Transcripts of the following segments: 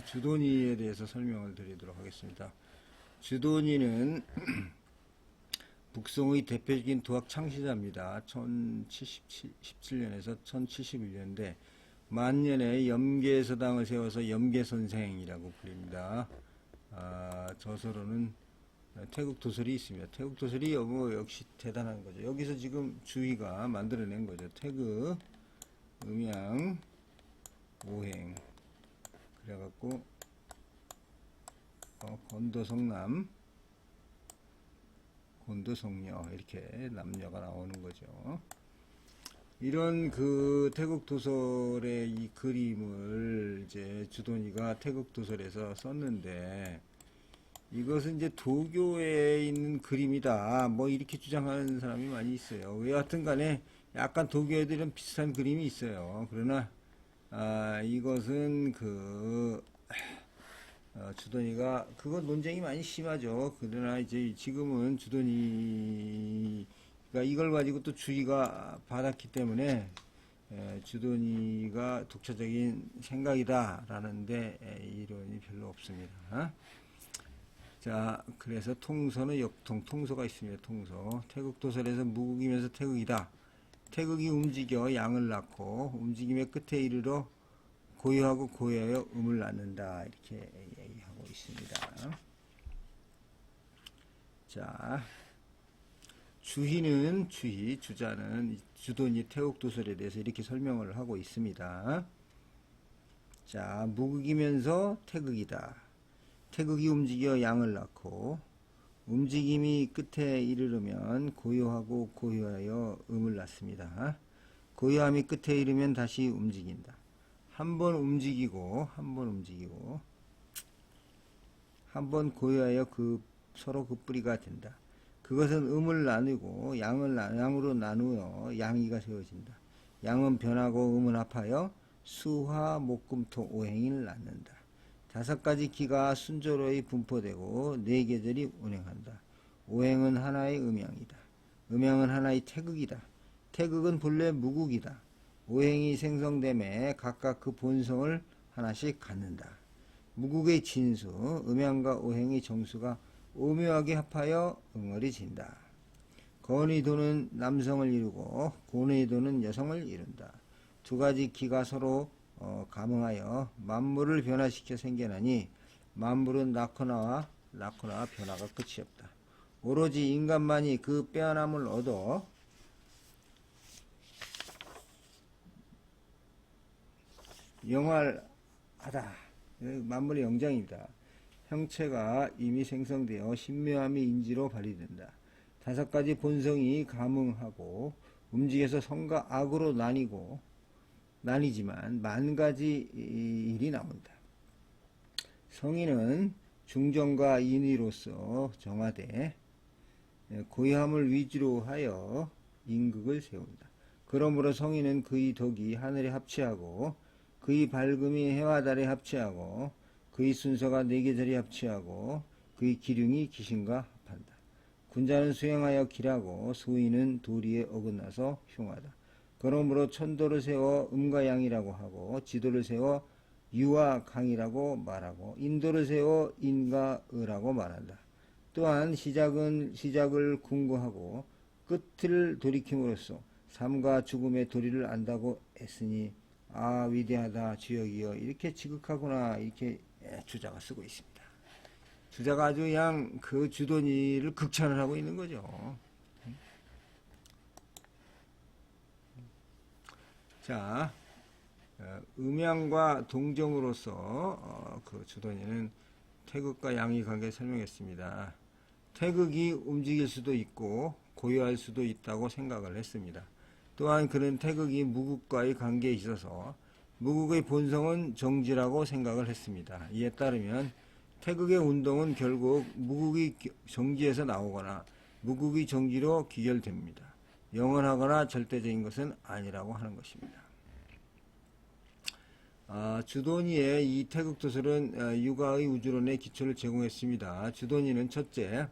주도니에 대해서 설명을 드리도록 하겠습니다. 주도니는 북송의 대표적인 도학 창시자입니다. 1017년에서 1071년인데 만년에 염계서당을 세워서 염계선생이라고 불립니다. 저서로는 태국 도설이 있습니다. 태국 도설이 역시 대단한 거죠. 여기서 지금 주의가 만들어낸 거죠. 태극, 음양, 오행 그래갖고 건도성남, 곤도성녀 이렇게 남녀가 나오는 거죠. 이런 그 태국 도설의 이 그림을 이제 주도니가 태국 도설에서 썼는데 이것은 이제 도교에 있는 그림이다 뭐 이렇게 주장하는 사람이 많이 있어요. 여하튼 간에 약간 도교에들은 비슷한 그림이 있어요. 그러나 이것은 주도니가 그거 논쟁이 많이 심하죠. 그러나 이제 지금은 주도니가 이걸 가지고 또 주의가 받았기 때문에 주도니가 독자적인 생각이다 라는데 이론이 별로 없습니다. 자, 그래서 통서는 역통, 통서가 있습니다. 통서. 태국 도설에서 무국이면서 태극이다. 태극이 움직여 양을 낳고 움직임의 끝에 이르러 고요하고 고요하여 음을 낳는다. 이렇게 얘기하고 있습니다. 자, 주자는 주도니 태국 도설에 대해서 이렇게 설명을 하고 있습니다. 자, 무극이면서 태극이다. 태극이 움직여 양을 낳고 움직임이 끝에 이르르면 고요하고 고요하여 음을 낳습니다. 고요함이 끝에 이르면 다시 움직인다. 한 번 움직이고 한 번 고요하여 서로 그 뿌리가 된다. 그것은 음을 나누고 양으로 나누어 양이가 세워진다. 양은 변하고 음은 합하여 수화 목금토 오행을 낳는다. 5가지 기가 순조로이 분포되고 4계절이 운행한다. 오행은 하나의 음양이다. 음양은 하나의 태극이다. 태극은 본래 무국이다. 오행이 생성됨에 각각 그 본성을 하나씩 갖는다. 무국의 진수, 음양과 오행의 정수가 오묘하게 합하여 응어리 진다. 건의 도는 남성을 이루고 고뇌의 도는 여성을 이룬다. 2가지 기가 서로 감응하여 만물을 변화시켜 생겨나니 만물은 낳거나와 변화가 끝이 없다. 오로지 인간만이 그 빼어남을 얻어 영활하다. 만물의 영장이다. 형체가 이미 생성되어 신묘함이 인지로 발휘된다. 5가지 본성이 감응하고 움직여서 선과 악으로 나뉘지만 10,000가지 일이 나온다. 성인은 중정과 인의로서 정하되 고요함을 위주로 하여 인극을 세운다. 그러므로 성인은 그의 덕이 하늘에 합치하고 그의 밝음이 해와 달에 합치하고 그의 순서가 4계절이 합치하고 그의 기륭이 기신과 합한다. 군자는 수행하여 길하고 소인은 도리에 어긋나서 흉하다. 그러므로 천도를 세워 음과 양이라고 하고 지도를 세워 유와 강이라고 말하고 인도를 세워 인과 의라고 말한다. 또한 시작을 궁구하고 끝을 돌이킴으로써 삶과 죽음의 도리를 안다고 했으니 위대하다 주역이여 이렇게 지극하구나 이렇게 주자가 쓰고 있습니다. 주자가 아주 그냥 그 주도니를 극찬을 하고 있는 거죠. 자, 음양과 동정으로서 그 주도니는 태극과 양의 관계를 설명했습니다. 태극이 움직일 수도 있고 고요할 수도 있다고 생각을 했습니다. 또한 그는 태극이 무국과의 관계에 있어서 무국의 본성은 정지라고 생각을 했습니다. 이에 따르면 태극의 운동은 결국 무국이 정지에서 나오거나 무국이 정지로 귀결됩니다. 영원하거나 절대적인 것은 아니라고 하는 것입니다. 주도니의 이 태극도설은 육아의 우주론의 기초를 제공했습니다. 주도니는 첫째,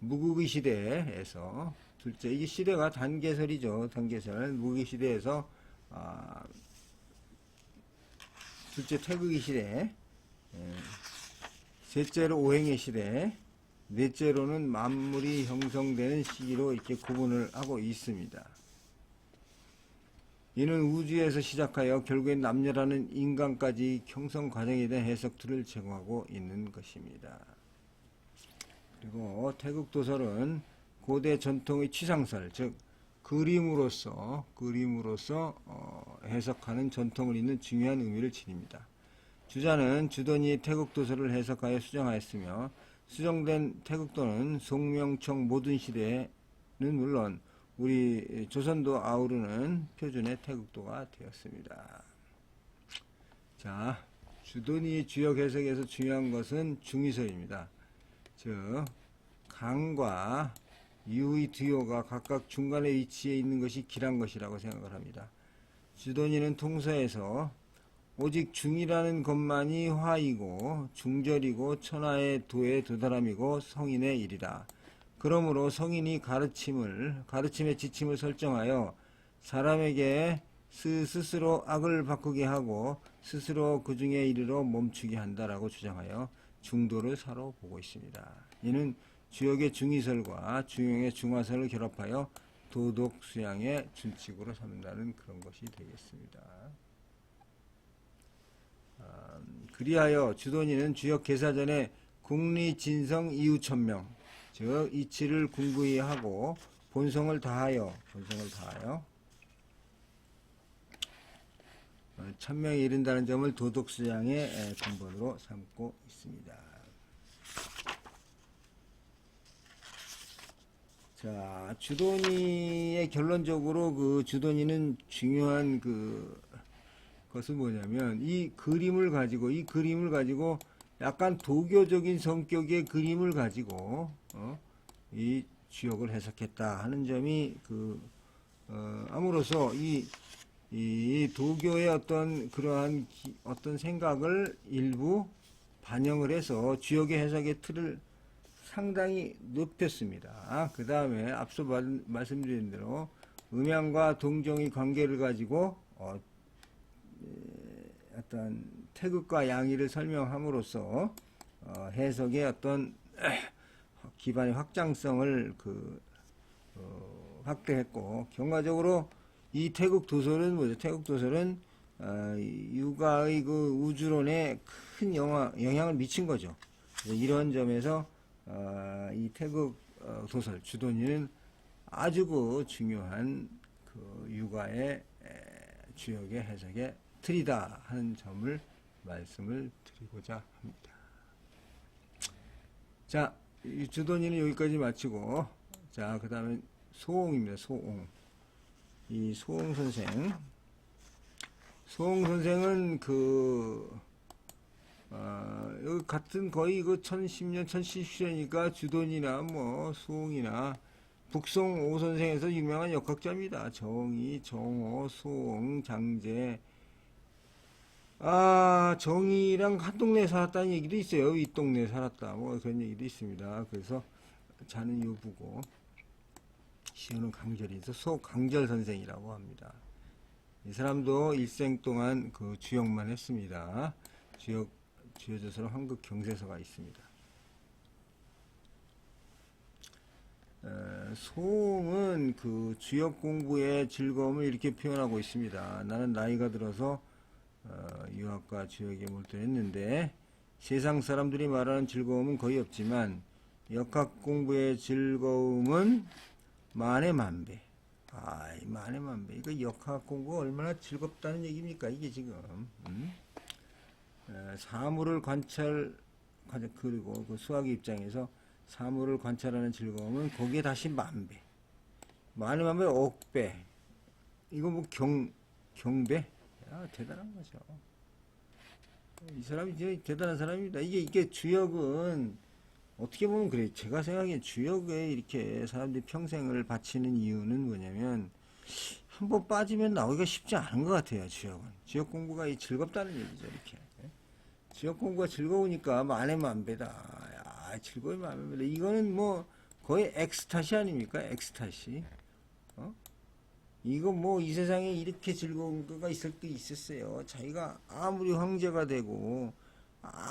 무국의 시대에서 둘째, 이게 시대가 단계설이죠. 단계설. 무국의 시대에서 둘째 태극의 시대 셋째로 오행의 시대, 넷째로는 만물이 형성되는 시기로 이렇게 구분을 하고 있습니다. 이는 우주에서 시작하여 결국엔 남녀라는 인간까지 형성 과정에 대한 해석들을 제공하고 있는 것입니다. 그리고 태국 도설은 고대 전통의 치상설, 즉 그림으로서 해석하는 전통을 잇는 중요한 의미를 지닙니다. 주자는 주돈이 태국 도서를 해석하여 수정하였으며 수정된 태국도는 송명청 모든 시대는 물론 우리 조선도 아우르는 표준의 태국도가 되었습니다. 자, 주돈이 주역 해석에서 중요한 것은 중의설입니다. 즉 강과 유의 두요가 각각 중간에 위치해 있는 것이 길한 것이라고 생각을 합니다. 주돈이는 통서에서 오직 중이라는 것만이 화이고 중절이고 천하의 도의 도달함이고 성인의 일이라. 그러므로 성인이 가르침의 지침을 설정하여 사람에게 스스로 악을 바꾸게 하고 스스로 그 중에 이르러 멈추게 한다라고 주장하여 중도를 사로 보고 있습니다. 이는 주역의 중의설과 중용의 중화설을 결합하여 도덕 수양의 준칙으로 삼는다는 그런 것이 되겠습니다. 그리하여 주돈이는 주역 개사 전에 국리진성 이유천명, 즉 이치를 궁구히 하고 본성을 다하여 천명에 이른다는 점을 도덕수양의 근본으로 삼고 있습니다. 자, 주돈이의 결론적으로 그 주돈이는 중요한 것은 뭐냐면 이 그림을 가지고 약간 도교적인 성격의 그림을 가지고 이 주역을 해석했다 하는 점이 암으로써 이 도교의 그러한 어떤 생각을 일부 반영을 해서 주역의 해석의 틀을 상당히 높였습니다. 그 다음에 앞서 말씀드린 대로 음양과 동정의 관계를 가지고 어떤 태극과 양의를 설명함으로써 해석의 어떤 기반의 확장성을 확대했고, 결과적으로 이 태국 도설은 뭐죠? 태국 도설은 육아의 우주론에 큰 영향을 미친 거죠. 이런 점에서 이 태국 도설 주돈이는 아주 중요한 육아의 주역의 해석의 틀이다 하는 점을 말씀을 드리고자 합니다. 자, 이 주돈이는 여기까지 마치고, 자, 그 다음에 소옹입니다. 소옹. 이 소옹 선생은 여기 같은 거의 1010년, 1017년이니까 주돈이나 소옹이나 북송 오선생에서 유명한 역학자입니다. 정의, 정호, 소옹, 장제. 정의랑 한 동네에 살았다는 얘기도 있어요. 이 동네에 살았다. 그런 얘기도 있습니다. 그래서 자는 유부고, 시어는 강절이 있어 소강절 선생이라고 합니다. 이 사람도 일생 동안 주역만 했습니다. 주여조선 한국 경세서가 있습니다. 소옹은 주역 공부의 즐거움을 이렇게 표현하고 있습니다. 나는 나이가 들어서 유학과 주역에 몰두했는데 세상 사람들이 말하는 즐거움은 거의 없지만 역학 공부의 즐거움은 만에만배. 만에만배. 이거 역학 공부가 얼마나 즐겁다는 얘기입니까? 이게 지금. 사물을 그리고 수학의 입장에서 사물을 관찰하는 즐거움은 거기에 다시 만배. 만에만배 억배. 이거 경배? 대단한 거죠. 이 사람이 진짜 대단한 사람입니다. 이게 주역은 어떻게 보면 그래. 제가 생각하기엔 주역에 이렇게 사람들이 평생을 바치는 이유는 뭐냐면 한번 빠지면 나오기가 쉽지 않은 것 같아요. 주역은. 주역 공부가 즐겁다는 얘기죠. 이렇게. 주역 공부가 즐거우니까 만에만배다. 즐거움이 만에만배다. 이거는 거의 엑스타시 아닙니까? 엑스타시. 이거 이 세상에 이렇게 즐거운 거가 있었어요. 자기가 아무리 황제가 되고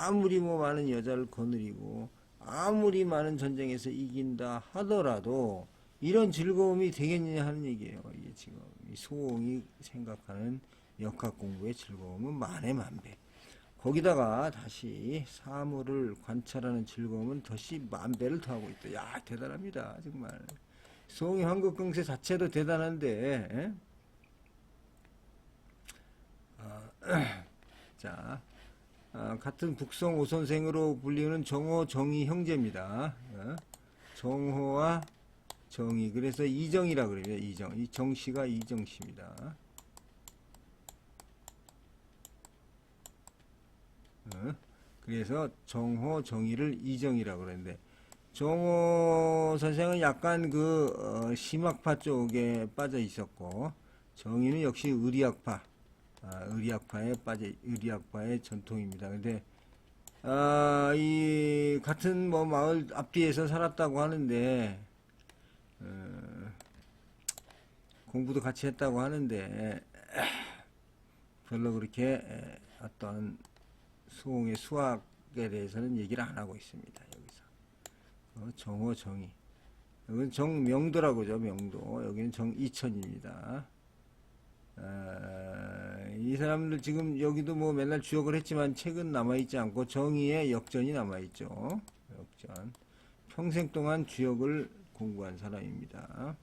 아무리 뭐 많은 여자를 거느리고 아무리 많은 전쟁에서 이긴다 하더라도 이런 즐거움이 되겠느냐 하는 얘기예요. 이게 지금 이 소홍이 생각하는 역학 공부의 즐거움은 만에 만배. 거기다가 다시 사물을 관찰하는 즐거움은 더시 만배를 더하고 있다. 야, 대단합니다. 정말. 소홍의 황급경세 자체도 대단한데, 에? 자, 같은 북성 오선생으로 불리는 정호, 정희 형제입니다. 정호와 정희. 그래서 이정이라 그래요. 이정. 이 정씨가 이정씨입니다. 그래서 정호, 정희를 이정이라고 그러는데, 정호 선생은 약간 심학파 쪽에 빠져 있었고, 정희는 역시 의리학파, 의리학파의 전통입니다. 근데, 이, 같은 뭐 마을 앞뒤에서 살았다고 하는데, 공부도 같이 했다고 하는데, 별로 그렇게 어떤 소홍의 수학에 대해서는 얘기를 안 하고 있습니다. 여기서. 정호, 정희. 여기는 정명도라고 하죠. 명도. 여기는 정이천입니다. 이 사람들 지금 여기도 뭐 맨날 주역을 했지만 책은 남아있지 않고 정의의 역전이 남아있죠. 역전. 평생 동안 주역을 공부한 사람입니다.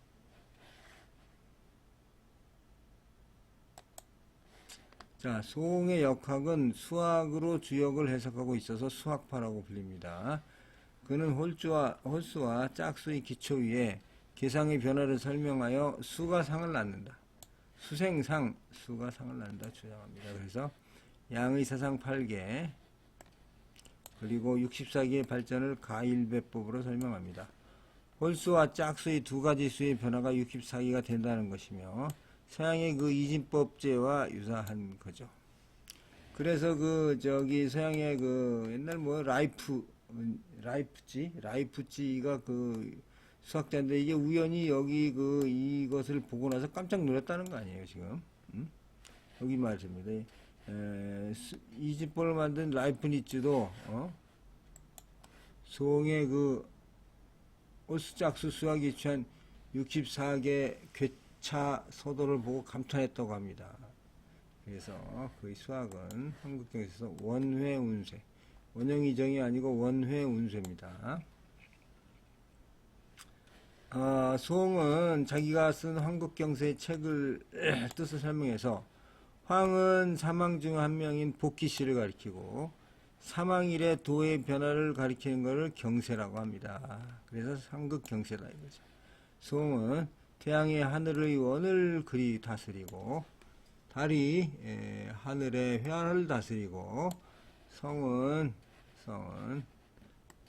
자, 소홍의 역학은 수학으로 주역을 해석하고 있어서 수학파라고 불립니다. 그는 홀수와 짝수의 기초 위에 계상의 변화를 설명하여 수가 상을 낳는다. 수생상, 수가 상을 낳는다 주장합니다. 그래서 양의 사상 8개, 그리고 64개의 발전을 가일배법으로 설명합니다. 홀수와 짝수의 두 가지 수의 변화가 64개가 된다는 것이며, 서양의 그 이진법제와 유사한 거죠. 그래서 서양의 옛날 뭐 라이프치가 수학자인데, 이게 우연히 여기 이것을 보고 나서 깜짝 놀랐다는 거 아니에요, 지금. 여기 말입니다. 이진법을 만든 라이프니츠도, 소홍의 홀수짝수 수학이 취한 64개 차 서도를 보고 감탄했다고 합니다. 그래서 그의 수학은 한국경에서 원회운쇄, 원형이정이 아니고 원회운쇄입니다. 소홍은 자기가 쓴 황국경세의 책을 뜻을 설명해서, 황은 사망 중 한 명인 복희씨를 가리키고 사망일의 도의 변화를 가리키는 것을 경세라고 합니다. 그래서 한국경세다 이거죠. 소홍은 태양이 하늘의 원을 그리 다스리고, 달이 하늘의 회한을 다스리고, 성은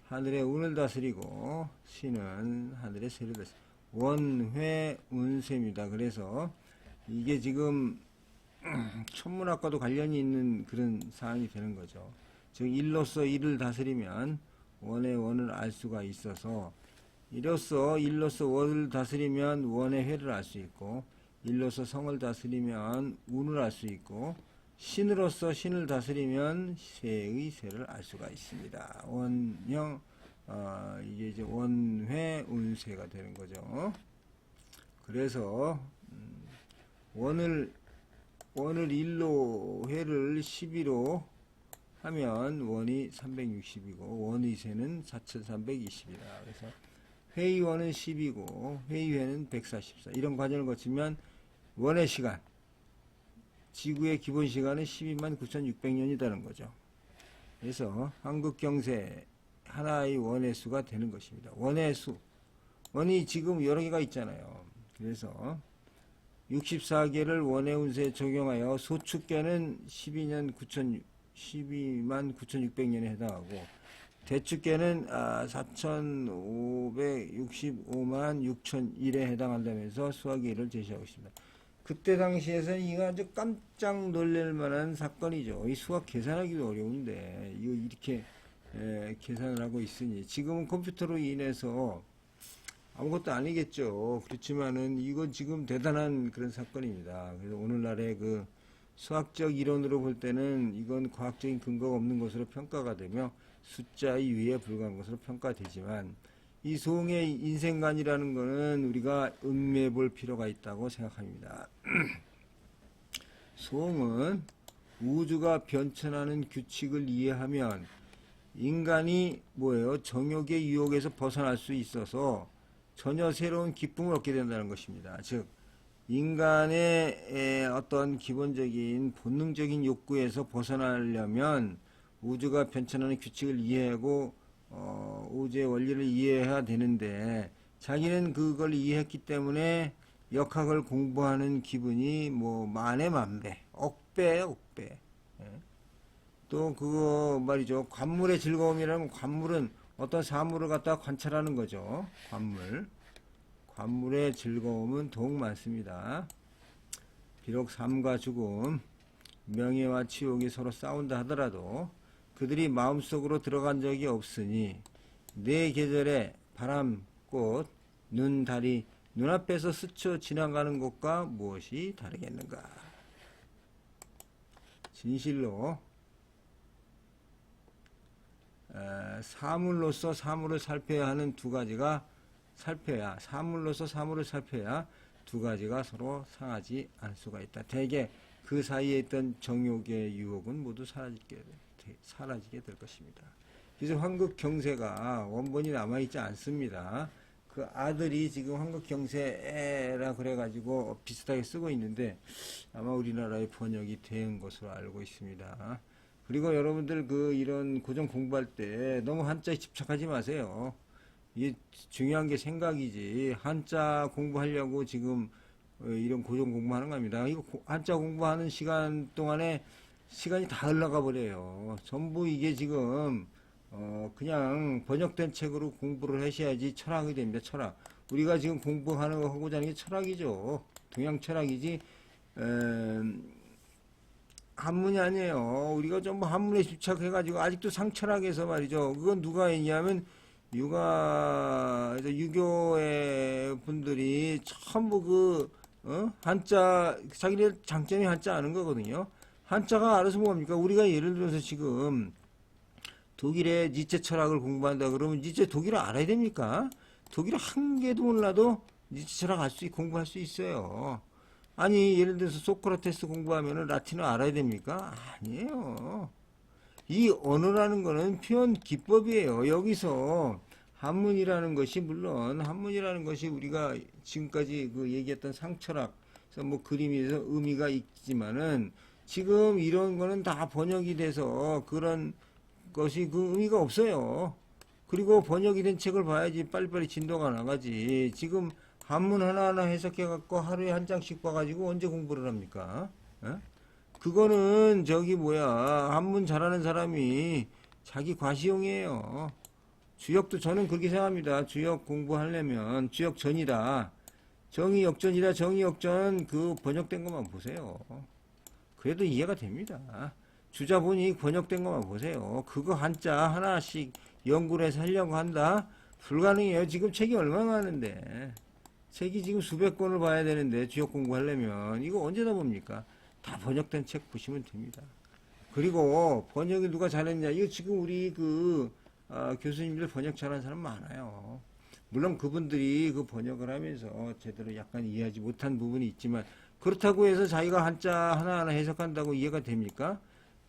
하늘의 운을 다스리고, 신은 하늘의 세를 다스리고, 원회운세입니다. 그래서 이게 지금 천문학과도 관련이 있는 그런 사항이 되는 거죠. 즉 일로서 일을 다스리면 원의 원을 알 수가 있어서, 일로서 원을 다스리면 원의 회를 알 수 있고, 일로서 성을 다스리면 운을 알 수 있고, 신으로서 신을 다스리면 세의 세를 알 수가 있습니다. 원형, 이게 이제 원회 운세가 되는 거죠. 그래서 원을 1로, 회를 12로 하면 원이 360이고 원의 세는 4320이다. 그래서 회의원은 10이고 회의회는 144. 이런 과정을 거치면 원의 시간, 지구의 기본 시간은 129,600년이라는 거죠. 그래서 한국경세 하나의 원의 수가 되는 것입니다. 원의 수, 원이 지금 여러 개가 있잖아요. 그래서 64개를 원의 운세에 적용하여 소축계는 12만 9,600년에 해당하고, 대축계는 4,565만 6,001에 해당한다면서 수학의 일을 제시하고 있습니다. 그때 당시에서는 이거 아주 깜짝 놀랄 만한 사건이죠. 이 수학 계산하기도 어려운데 이거 이렇게 계산을 하고 있으니, 지금은 컴퓨터로 인해서 아무것도 아니겠죠. 그렇지만은 이건 지금 대단한 그런 사건입니다. 그래서 오늘날의 수학적 이론으로 볼 때는 이건 과학적인 근거가 없는 것으로 평가가 되며 숫자의 유의에 불과한 것으로 평가되지만 이 소홍의 인생관이라는 것은 우리가 음미해 볼 필요가 있다고 생각합니다. 소홍은 우주가 변천하는 규칙을 이해하면 인간이 뭐예요? 정욕의 유혹에서 벗어날 수 있어서 전혀 새로운 기쁨을 얻게 된다는 것입니다. 즉 인간의 어떤 기본적인 본능적인 욕구에서 벗어나려면 우주가 변천하는 규칙을 이해하고 우주의 원리를 이해해야 되는데 자기는 그걸 이해했기 때문에 역학을 공부하는 기분이 뭐 만에 만배, 억배, 억배. 또 그거 말이죠. 관물의 즐거움이라는 관물은 어떤 사물을 갖다가 관찰하는 거죠. 관물의 즐거움은 더욱 많습니다. 비록 삶과 죽음, 명예와 치욕이 서로 싸운다 하더라도 그들이 마음속으로 들어간 적이 없으니 네 계절의 바람, 꽃, 눈, 달이 눈앞에서 스쳐 지나가는 것과 무엇이 다르겠는가. 진실로 사물로서 사물을 살펴야 하는 두 가지가 사물로서 사물을 살펴야 두 가지가 서로 상하지 않을 수가 있다. 대개 그 사이에 있던 정욕의 유혹은 모두 사라지게 될 것입니다. 그래서 황극경세가 원본이 남아있지 않습니다. 그 아들이 지금 황극경세라 그래가지고 비슷하게 쓰고 있는데 아마 우리나라의 번역이 된 것으로 알고 있습니다. 그리고 여러분들 이런 고전 공부할 때 너무 한자에 집착하지 마세요. 이게 중요한 게 생각이지. 한자 공부하려고 지금 이런 고전 공부하는 겁니다. 이거 한자 공부하는 시간 동안에 시간이 다 흘러가 버려요. 전부 이게 지금 그냥 번역된 책으로 공부를 하셔야지 철학이 됩니다. 철학. 우리가 지금 공부하는 거 하고자 하는 게 철학이죠. 동양 철학이지. 한문이 아니에요. 우리가 전부 한문에 집착해가지고 아직도 상철학에서 말이죠. 그건 누가 했냐면 유교의 분들이 전부 한자 자기네 장점이 한자 아는 거거든요. 한자가 알아서 뭡니까? 우리가 예를 들어서 지금 독일의 니체 철학을 공부한다 그러면 니체 독일을 알아야 됩니까? 독일어 한 개도 몰라도 니체 철학 공부할 수 있어요. 아니 예를 들어서 소크라테스 공부하면 라틴어 알아야 됩니까? 아니에요. 이 언어라는 거는 표현 기법이에요. 여기서 한문이라는 것이 물론 한문이라는 것이 우리가 지금까지 얘기했던 상철학, 뭐 그림에서 의미가 있지만은 지금 이런 거는 다 번역이 돼서 그런 것이 의미가 없어요. 그리고 번역이 된 책을 봐야지 빨리빨리 진도가 나가지. 지금 한문 하나하나 해석해갖고 하루에 한 장씩 봐가지고 언제 공부를 합니까? 그거는 한문 잘하는 사람이 자기 과시용이에요. 주역도 저는 그렇게 생각합니다. 주역 공부하려면 주역 전이다. 정의 역전이다. 정의 역전 번역된 것만 보세요. 그래도 이해가 됩니다. 주자본이 번역된 것만 보세요. 그거 한자 하나씩 연구를 해서 하려고 한다? 불가능해요. 지금 책이 얼마나 많은데. 책이 지금 수백 권을 봐야 되는데 주역 공부하려면 이거 언제다 봅니까? 다 번역된 책 보시면 됩니다. 그리고 번역이 누가 잘했냐? 이거 지금 우리 교수님들 번역 잘하는 사람 많아요. 물론 그분들이 번역을 하면서 제대로 약간 이해하지 못한 부분이 있지만 그렇다고 해서 자기가 한자 하나하나 해석한다고 이해가 됩니까?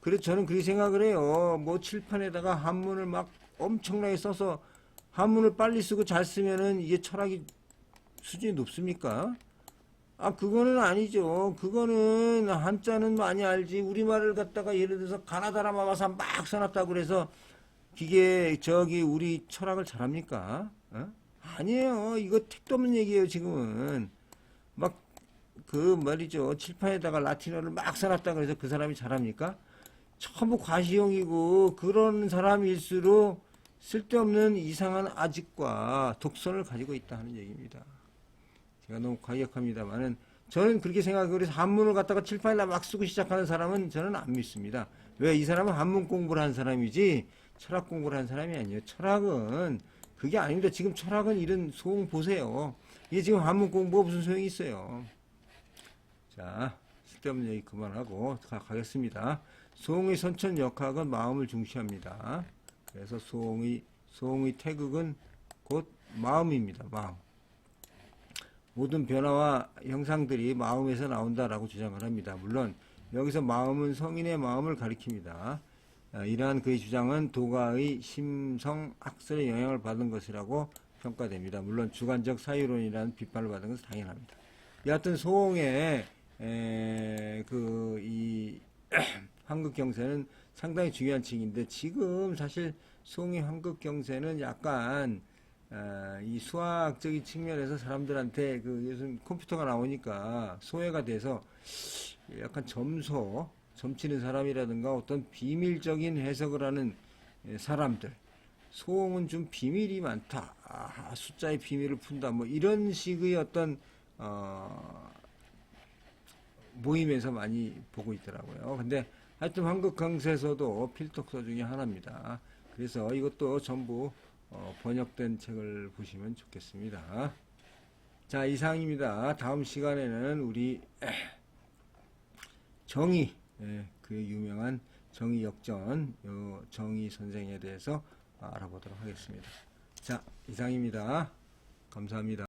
그래서 저는 그렇게 생각을 해요. 뭐 칠판에다가 한문을 막 엄청나게 써서 한문을 빨리 쓰고 잘 쓰면은 이게 철학이 수준이 높습니까? 그거는 아니죠. 그거는 한자는 많이 알지. 우리말을 갖다가 예를 들어서 가나다라 마가사 막 써놨다고 그래서 이게 우리 철학을 잘합니까? 아니에요. 이거 택도 없는 얘기예요. 지금은 말이죠. 칠판에다가 라틴어를 막 써놨다고 해서 그 사람이 잘합니까? 전부 과시용이고 그런 사람일수록 쓸데없는 이상한 아직과 독선을 가지고 있다 하는 얘기입니다. 제가 너무 과격합니다만은 저는 그렇게 생각하고 그래서 한문을 갖다가 칠판에다 막 쓰고 시작하는 사람은 저는 안 믿습니다. 왜? 이 사람은 한문 공부를 한 사람이지 철학 공부를 한 사람이 아니에요. 철학은 그게 아닙니다. 지금 철학은 이런 소음 보세요. 이게 지금 한문 공부가 무슨 소용이 있어요. 자, 쓸데없는 얘기 그만하고 가겠습니다. 소홍의 선천역학은 마음을 중시합니다. 그래서 소홍의 태극은 곧 마음입니다. 마음. 모든 변화와 형상들이 마음에서 나온다라고 주장을 합니다. 물론 여기서 마음은 성인의 마음을 가리킵니다. 이러한 그의 주장은 도가의 심성학설의 영향을 받은 것이라고 평가됩니다. 물론 주관적 사유론이라는 비판을 받은 것은 당연합니다. 여하튼 소홍의 이 환극경세는 상당히 중요한 층인데, 지금 사실 소홍의 환극경세는 약간 이 수학적인 측면에서 사람들한테 요즘 컴퓨터가 나오니까 소외가 돼서 약간 점치는 사람이라든가 어떤 비밀적인 해석을 하는 사람들, 소홍은 좀 비밀이 많다, 숫자의 비밀을 푼다, 뭐 이런 식의 어떤 모임에서 많이 보고 있더라고요. 근데 하여튼 환극강세서도 필독서 중에 하나입니다. 그래서 이것도 전부 번역된 책을 보시면 좋겠습니다. 자, 이상입니다. 다음 시간에는 우리 정의, 그 유명한 정의 역전, 정의 선생에 대해서 알아보도록 하겠습니다. 자, 이상입니다. 감사합니다.